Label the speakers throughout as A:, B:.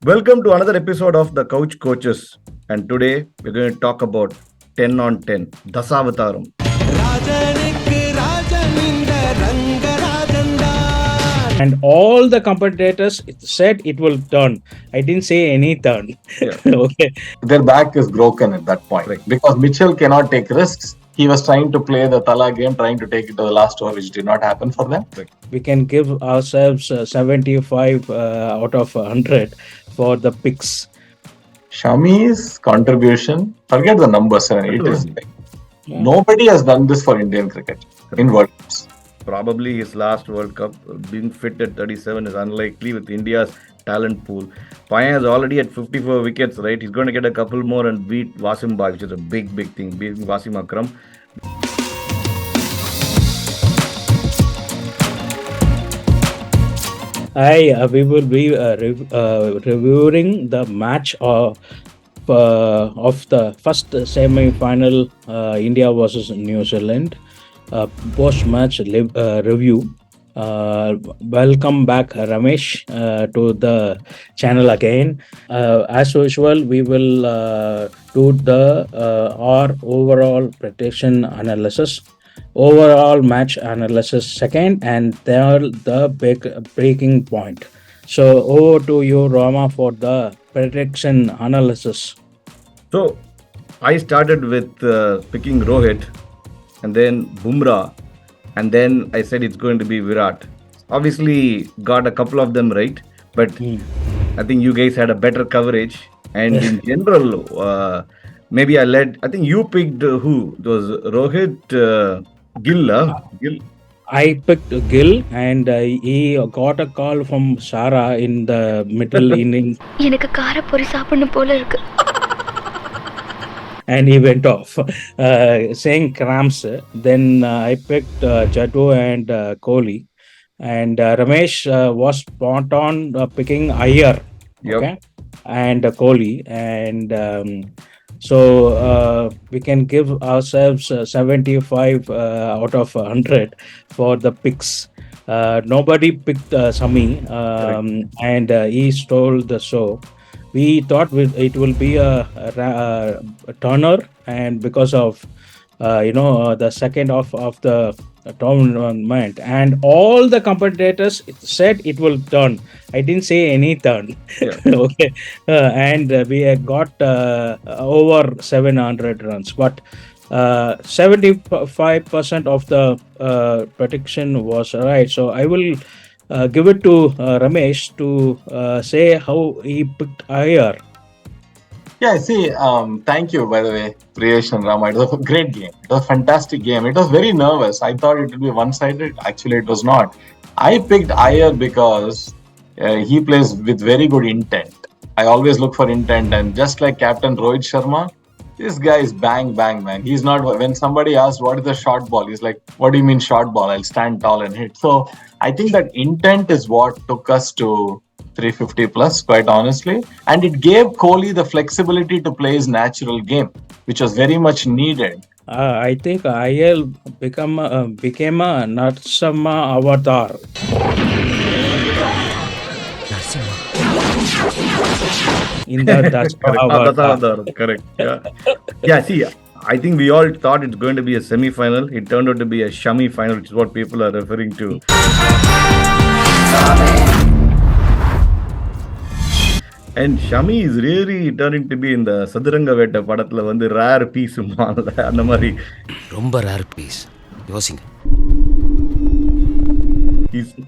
A: Welcome to another episode of The Couch Coaches. And today we're going to talk about 10 on 10, Dasavatharam.
B: And all the commentators said it will turn. I didn't say any turn.
A: Yeah.
B: Okay.
C: Their back is broken at that point because Mitchell cannot take risks. He was trying to play the Tala game, trying to take it to the last over, which did not happen for them.
B: We can give ourselves 75 out of 100 for the picks.
C: Shami's contribution, forget the numbers, it is like, nobody has done this for Indian cricket in World Cups.
A: Probably his last World Cup. Being fit at 37 is unlikely with India's talent pool. Paya is already at 54 wickets, right? He's going to get a couple more and beat Wasim Bhai, which is a big thing, beating Wasim Akram.
B: We will be reviewing the match of the first semi-final, India versus New Zealand. Post-match review. Welcome back, Ramesh, to the channel again. As usual, we will do our overall prediction analysis, overall match analysis second, and then the breaking point. So over to you, Rama, for the prediction analysis.
A: So I started with picking Rohit and then Bumrah, and then I said it's going to be Virat. Obviously got a couple of them right, but I think you guys had a better coverage, and in general maybe I think you picked who? It was Rohit, Gill.
B: I picked Gill, and he got a call from Sara in the middle innings. And he went off saying cramps. Then I picked Jaddu and Kohli, and Ramesh was spot on picking Iyer, okay, and Kohli, and so we can give ourselves 75 out of 100 for the picks. Nobody picked Shami, and he stole the show. We thought it will be a turner, and because of the second half of the tournament, and all the commentators said it will turn. I didn't say any turn. Okay, and we got over 700 runs, but 75% of the prediction was right. So I will give it to Ramesh to say how he picked Iyer.
C: Yeah, see, thank you, by the way, Priyesh and Rama. It was a great game. It was a fantastic game. It was very nervous. I thought it would be one-sided. Actually, it was not. I picked Iyer because he plays with very good intent. I always look for intent, and just like Captain Rohit Sharma, this guy is bang, man. He's not, when somebody asks what is the short ball, he's like, what do you mean short ball? I'll stand tall and hit. So I think that intent is what took us to 350 plus, quite honestly. And it gave Kohli the flexibility to play his natural game, which was very much needed.
B: I think Iyer became a Narsama avatar. In the
A: Dasavatharam, correct. Yeah. See, I think we all thought it's going to be a semi-final. It turned out to be a Shami final, which is what people are referring to. And Shami is really turning to be in the Saduranga Vetta படத்துல வந்து rare piece அந்த மாதிரி
D: ரொம்ப rare piece. யோசிங்க.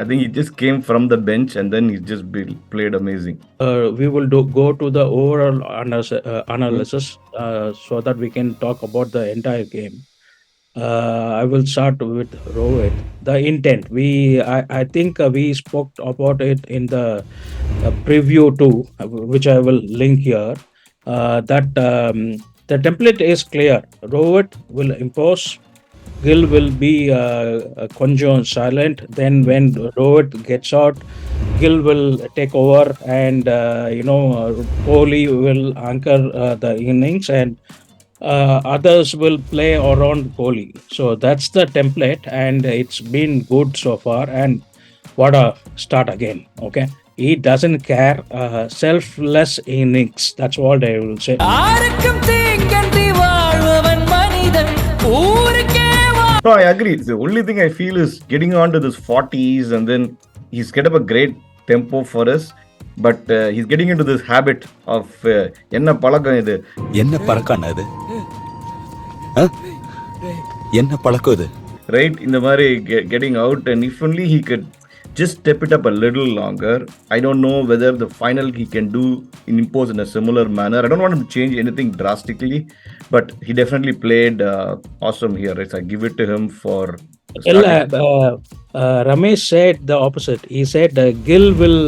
A: I think he just came from the bench and then he just played amazing.
B: We will go to the overall analysis so that we can talk about the entire game. I will start with Rohit. The intent. I think we spoke about it in the preview too, which I will link here. That the template is clear. Rohit will impose. Gill will be konjam silent. Then when Rohit gets out, Gill will take over, and Kohli will anchor the innings, and others will play around Kohli. So that's the template, and it's been good so far. And what a start again. Okay, he doesn't care. Selfless innings. That's what I will say.
A: No, I agree. The only thing I feel is getting on to this 40s, and then he's get up a great tempo for us. But he's getting into this habit of என்ன பழக்கம் இது
E: என்ன பழக்கம் அது என்ன பழக்கம் இது
A: right in the மாதிரி getting out, and if only he could just step it up a little longer. I don't know whether the final he can do impose in a similar manner. I don't want him to change anything drastically, but he definitely played awesome here, right? So I give it to him for
B: Ramesh said the opposite. He said Gill will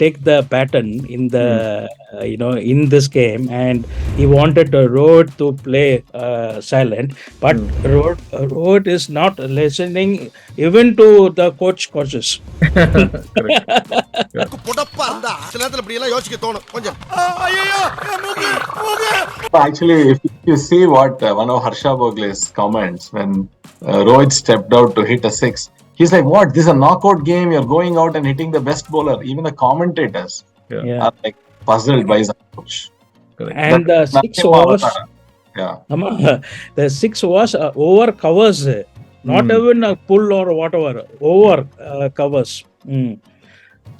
B: take the pattern in the in this game, and he wanted Rohit to play silent, but Rohit is not listening even to the coaches.
C: Actually, if you see what one of Harsha Bogle's comments when Rohit stepped out to hit a six, he's like, "What? This is a knockout game. You're going out and hitting the best bowler." Even the commentators are like puzzled by his approach.
B: And the six was, the six was over covers, not even a pull or whatever, over covers.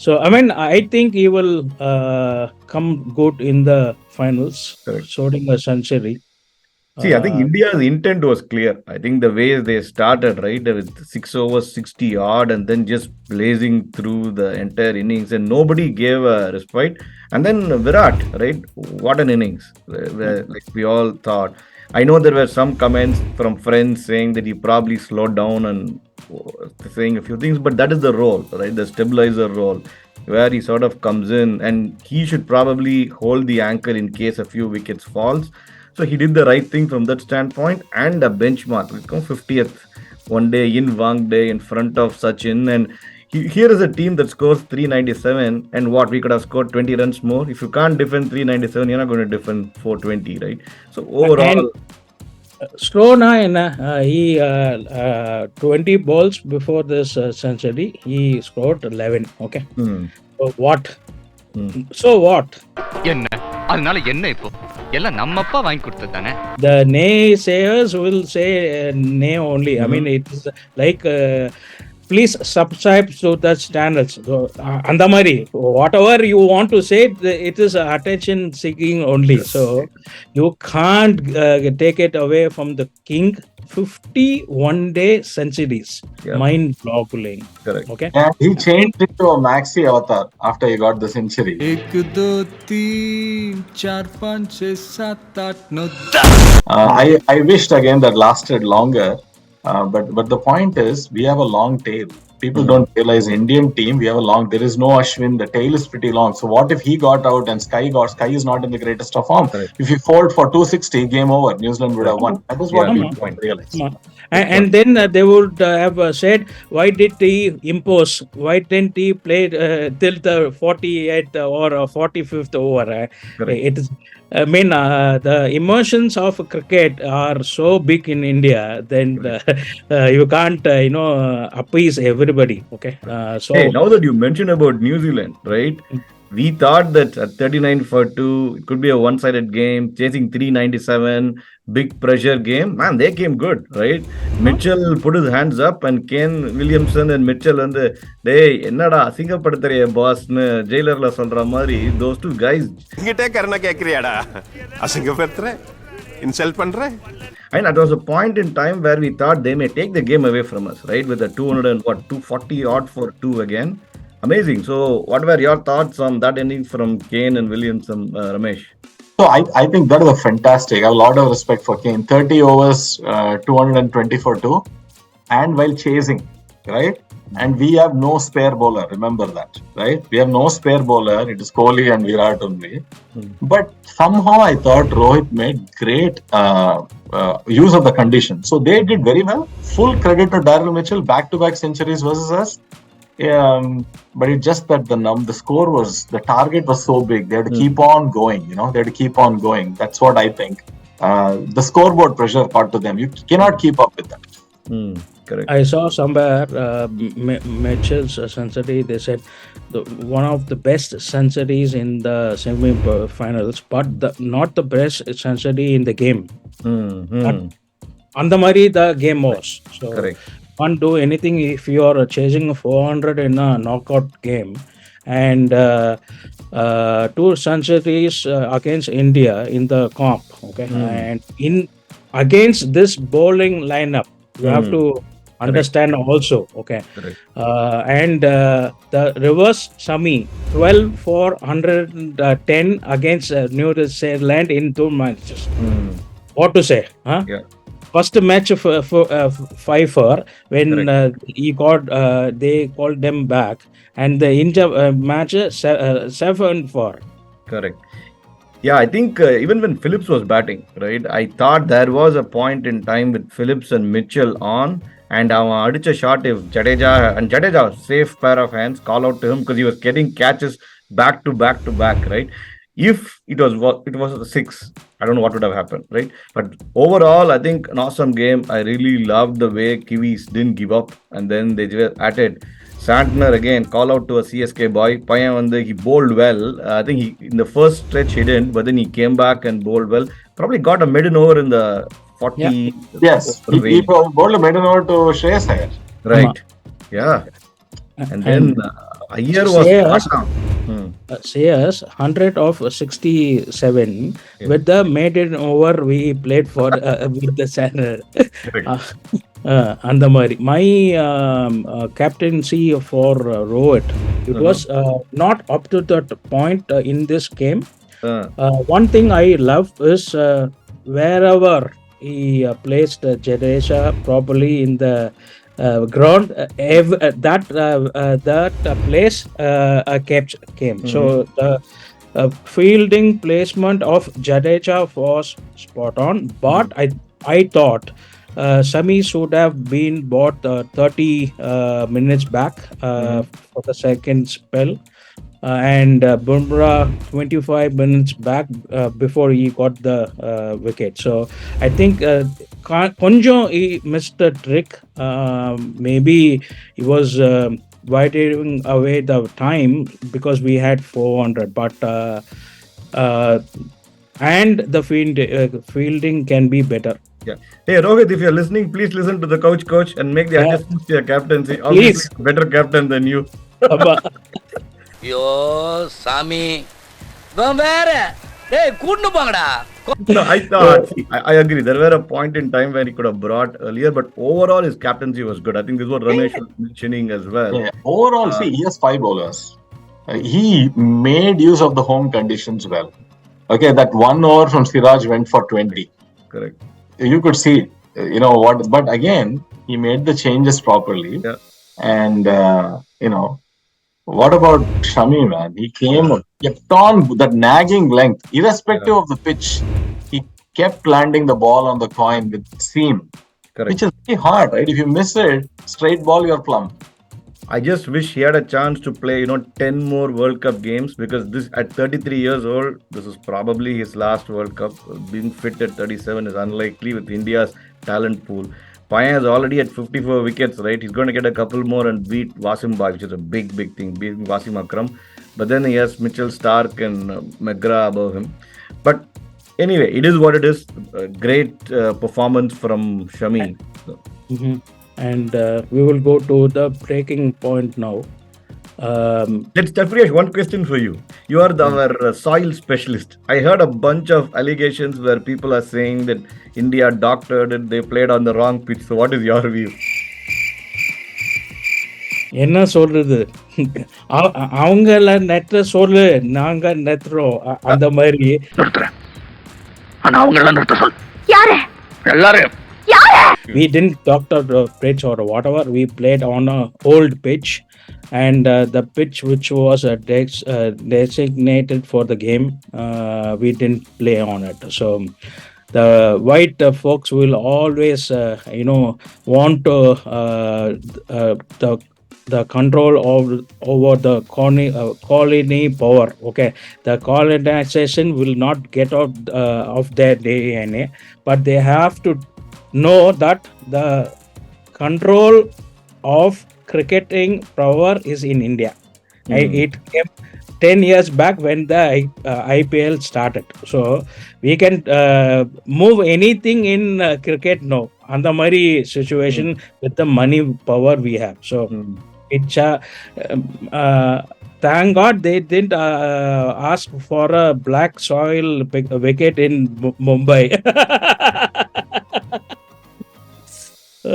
B: So I mean, I think he will come good in the finals, shooting a century.
A: See, I think India's intent was clear. I think the way they started, right, with 6 overs, 60 odd, and then just blazing through the entire innings, and nobody gave a respite. And then Virat, right, what an innings, like we all thought. I know there were some comments from friends saying that he probably slowed down and saying a few things, but that is the role, right, the stabilizer role, where he sort of comes in, and he should probably hold the anchor in case a few wickets falls. So he did the right thing from that standpoint, and a benchmark. We come 50th one day in Wang Day in front of Sachin, and here is a team that scores 397, and what, we could have scored 20 runs more. If you can't defend 397, you're not going to defend 420, right? So overall,
B: Strona, he 20 balls before this century, he scored 11. Okay. So what? So what?
F: அதனால என்ன இப்போ எல்லாம் நம்மப்பா வாங்கி கொடுத்தது தானே.
B: The naysayers will say nay only. I mean, it's like please subscribe to the standards. So and the mari whatever you want to say, it is attention seeking only. So you can't take it away from the king. 51 day centuries, mind boggling.
A: Correct.
B: Okay.
C: And he changed it to a maxi avatar after he got the century.
E: 1 2 3 4 5 6 7 8 9
C: I wished again that lasted longer, but the point is we have a long tail. People don't realize Indian team, we have a long, there is no Ashwin, the tail is pretty long. So what if he got out and Sky is not in the greatest of form? Correct. If he fouled for 260, game over, New Zealand would have won. That is what people realize.
B: And then they would have said, why did he impose? Why didn't he play till the 48th or 45th over? It is, I mean, the emotions of cricket are so big in India, then you can't, appease everybody. Okay. So
A: hey, now that you mentioned about New Zealand, right? We thought that at 39 for 2, it could be a one-sided game, chasing 397, big pressure game. Man, they came good, right? Mitchell put his hands up, and Kane Williamson and Mitchell and they என்னடா அசிங்கப்படுத்துறிய பாஸ்னு ஜெயிலர்ல சொல்ற மாதிரி those two guys
G: கிட்டே கர்ண கேக்குறியாடா அசிங்கப்படுத்துற insult பண்ற.
A: And that was a point in time where we thought they may take the game away from us, right? With a 240 odd for 2 again. Amazing. So what were your thoughts on that ending from Kane and Williamson, Ramesh?
C: So I think that was fantastic. I have a lot of respect for Kane. 30 overs, 220 for 2, and while chasing, right? And we have no spare bowler. Remember that, right? We have no spare bowler. It is Kohli and Virat only. But somehow I thought Rohit made great use of the condition. So they did very well. Full credit to Daryl Mitchell, back-to-back centuries versus us. But it's just that the score was, the target was so big. They had to keep on going, they had to keep on going. That's what I think. The scoreboard pressure got to them. You cannot keep up with that.
A: Correct.
B: I saw somewhere Mitchell's century. They said one of the best centuries in the semi-finals, but not the best century in the game.
A: Mm-hmm.
B: On the Mari, the game was. So
A: Correct.
B: can't do anything if you are chasing 400 in a knockout game, and two centuries against India in the comp. Okay, and in against this bowling lineup, you have to understand also. Okay,
A: Correct.
B: and the reverse Shami 12 for 110 against New Zealand in 2 matches. What to say? Huh?
A: Yeah.
B: First match for 5-4 when he got they called them back, and the India match 7-4.
A: Correct. Yeah, I think even when Phillips was batting, right, I thought there was a point in time with Phillips and Mitchell on, and I adicha shot if Jadeja safe pair of hands, call out to him because he was getting catches back to back to back, right? If it was a six, I don't know what would have happened, right? But overall, I think an awesome game. I really loved the way Kiwis didn't give up, and then they were at it. Santner again, call out to a CSK boy. Payan he bowled well. I think he in the first stretch he didn't, but then he came back and bowled well. Probably got a maiden over in the 40.
C: Yes, he bowled a maiden over to Shreyas Iyer.
A: Right. Yeah. And then Iyer was
B: Shreyas 100 of 67 with the maiden over we played for with the center. And the my captaincy for Rohit, it was not up to that point in this game. One thing I love is wherever he placed Jadeja properly in the ground, that place came. So the fielding placement of Jadeja was spot on, but I thought Shami should have been bought 30 minutes back for the second spell, and Bumrah 25 minutes back before he got the wicket. So I think Konjo he missed the trick. Maybe he was widening away the time because we had 400, but and the fielding can be better.
A: Yeah. Hey Rohit, if you're listening, please listen to the coach and make the adjustments to your captaincy. Obviously, better captain than you.
D: Yo, Shami. Hey, couldn't bangda.
A: No, I thought I agree. There were a point in time where he could have brought earlier, but overall his captaincy was good. I think this is what Ramesh was mentioning as well.
C: Yeah. Overall, see, he has 5 bowlers. He made use of the home conditions well. Okay, that 1 over from Siraj went for 20.
A: Correct.
C: You could see, what, but again, he made the changes properly.
A: Yeah.
C: And, what about Shami, man? He kept on that nagging length, irrespective of the pitch. He kept landing the ball on the coin with seam, which is very hard, right? If you miss it, straight ball, you're plumb.
A: I just wish he had a chance to play, 10 more World Cup games, because this at 33 years old, this is probably his last World Cup. Being fit at 37 is unlikely with India's talent pool. Payan is already at 54 wickets, right? He's going to get a couple more and beat Wasim Bagh, which is a big thing, beating Wasim Akram. But then he has Mitchell Stark and McGrath above him. But anyway, it is what it is. Great performance from Shami.
B: And we will go to the breaking point now.
A: Let's Priyesh, one question for you. You are our soil specialist. I heard a bunch of allegations where people are saying that India doctored it, they played on the wrong pitch. So what is your view?
B: என்ன சொல்றது, அவங்கள நெற்ற சொல்லு, நாங்க நெத்துறோம் அந்த மாதிரி.
F: ஆனா அவங்கள நிறுத்த சொல். யாரு? எல்லாரும்.
B: We didn't doctor the pitch or whatever. We played on a old pitch, and the pitch which was designated for the game, we didn't play on it. So the white folks will always, want to the control over the colony power. Okay, the colonization will not get out of their DNA, but they have to know that the control of cricketing power is in India. It came 10 years back when the IPL started. So we can move anything in cricket now. And the Mari situation with the money power we have. So it's thank God they didn't ask for a black soil wicket in Mumbai.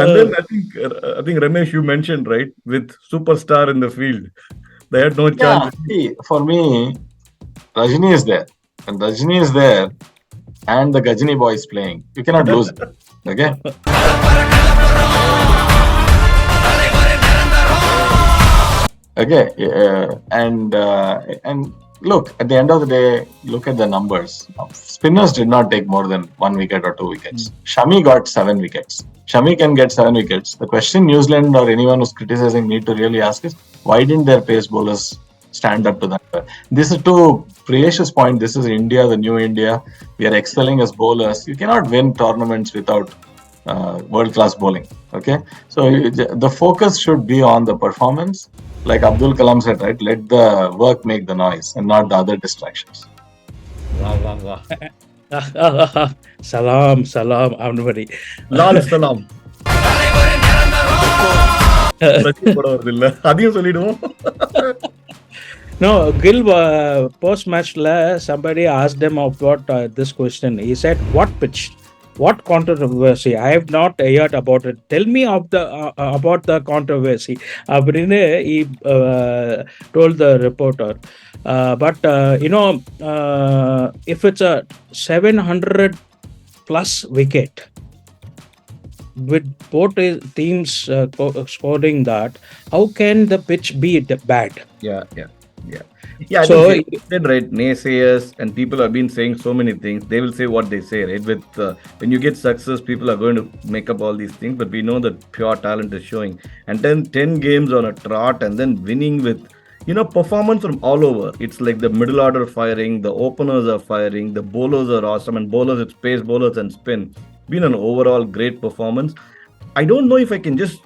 A: And then I think Ramesh, you mentioned, right, with superstar in the field, they had no chance.
C: See, for me, Rajini is there. And Rajini is there and the Gajini boy is playing. You cannot lose it. Okay? Okay. And look, at the end of the day, look at the numbers. Spinners did not take more than 1 wicket or 2 wickets. Shami got 7 wickets. Shami can get 7 wickets. The question New Zealand or anyone who's criticizing need to really ask is, why didn't their pace bowlers stand up to that? This is to Priyesh's point. This is India, the new India. We are excelling as bowlers. You cannot win tournaments without world-class bowling. Okay, so the focus should be on the performance. Like Abdul Kalam said, right? Let the work make the noise and not the other distractions.
B: Salam, everybody.
A: Lal salam.
B: No, Gil post-match somebody asked him about this question. He said, "What pitch? What controversy? I have not heard about it. Tell me about the controversy." He told the reporter. But if it's a 700 plus wicket, with both teams scoring that, how can the pitch be bad?
A: Yeah. I think you said, right, naysayers and people have been saying so many things. They will say what they say, right? With when you get success, people are going to make up all these things, but we know that pure talent is showing. And then 10 games on a trot and then winning with, performance from all over. It's like the middle order firing, the openers are firing, the bowlers are awesome, and bowlers, it's pace bowlers and spin. Been an overall great performance. I don't know if I can just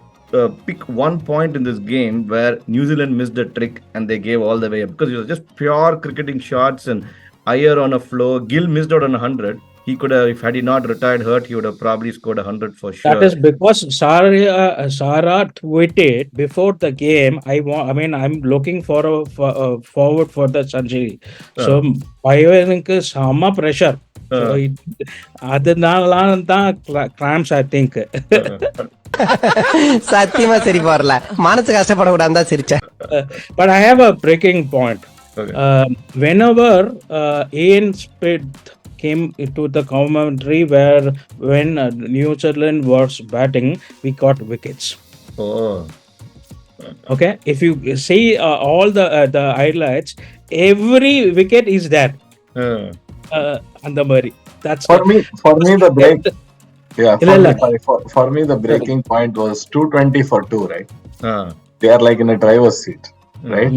A: pick one point in this game where New Zealand missed a trick and they gave all the way up, because it was just pure cricketing shots and Iyer on a flow. Gill missed out on 100. He could have, if had he not retired hurt, he would have probably scored 100 for sure.
B: That is because Sarah tweeted before the game. I'm looking forward for the century. So Iyer sama pressure. So cramps, I think.
H: சத்தியமா சரி போறல மனசு கஷ்டப்படக்கூடாது தான் சிரிச்சேன்.
B: But I have a breaking point. Whenever Ian Smith came into the commentary when New Zealand was batting, we got wickets. Okay, if you see all the highlights, every wicket is there. And the Murray. That's
C: for me the break. Yeah, for me the breaking point was 220 for 2, right? They are like in a driver's seat, right?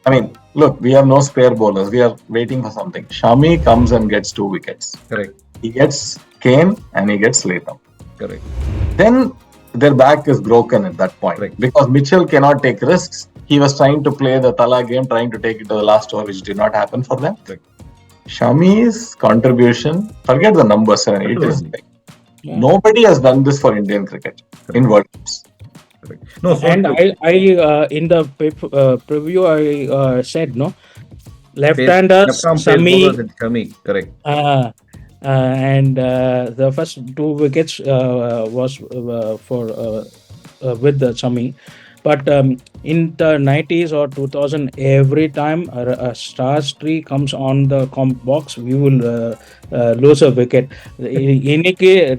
C: I mean, look, we have no spare bowlers. We are waiting for something. Shami comes and gets 2 wickets.
A: Correct.
C: He gets Kane and he gets Latham.
A: Correct.
C: Then their back is broken at that point. Correct. Because Mitchell cannot take risks. He was trying to play the Tala game, trying to take it to the last over, which did not happen for them. Correct. Shami's contribution, forget the numbers, it is like, nobody has done this for Indian cricket in World Cups.
B: No, and I in the preview I said left-handers,
A: Shami, correct.
B: And the first 2 wickets was for with the Shami. But in the 90s or 2000, every time a Stars tree comes on the box, we will lose a wicket. In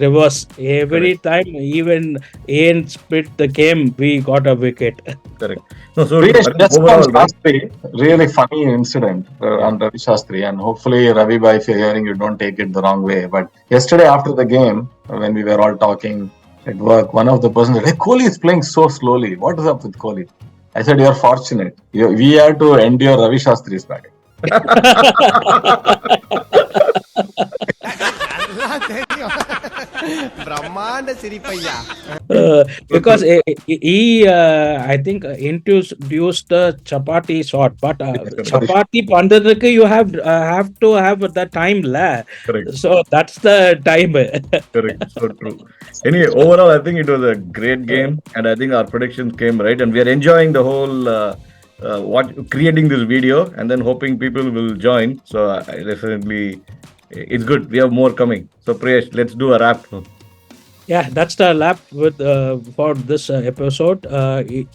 B: reverse, every time, even Ian split the game, we got a wicket.
A: Correct. No, so
C: just overall, Shastri, really funny incident on Ravi Shastri, and hopefully Ravi bhai, if you're hearing, you don't take it the wrong way. But yesterday after the game, when we were all talking at work, one of the persons said, "Hey, Kohli is playing so slowly. What is up with Kohli?" I said, "You're fortunate. We have to endure Ravi Shastri's batting."
H: பிரம்மாண்ட சிரிப்பையா.
B: Because he I think introduced the chapati sort, but chapati pandadhukku you have to have the time la.
A: Correct.
B: So that's the time.
A: Correct. So true. Anyway, overall, I think it was a great game, and I think our predictions came right, and we are enjoying the whole creating this video, and then hoping people will join. So definitely, it's good. We have more coming. So Priyesh, let's do a wrap.
B: Yeah, that's the lap with for this episode.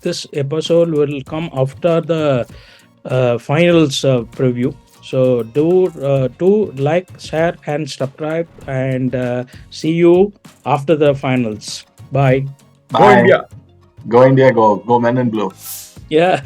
B: This episode will come after the finals preview. So do like, share, and subscribe, and see you after the finals. Bye.
C: Bye.
A: India.
C: Go India, go. Go men in blue.
B: Yeah.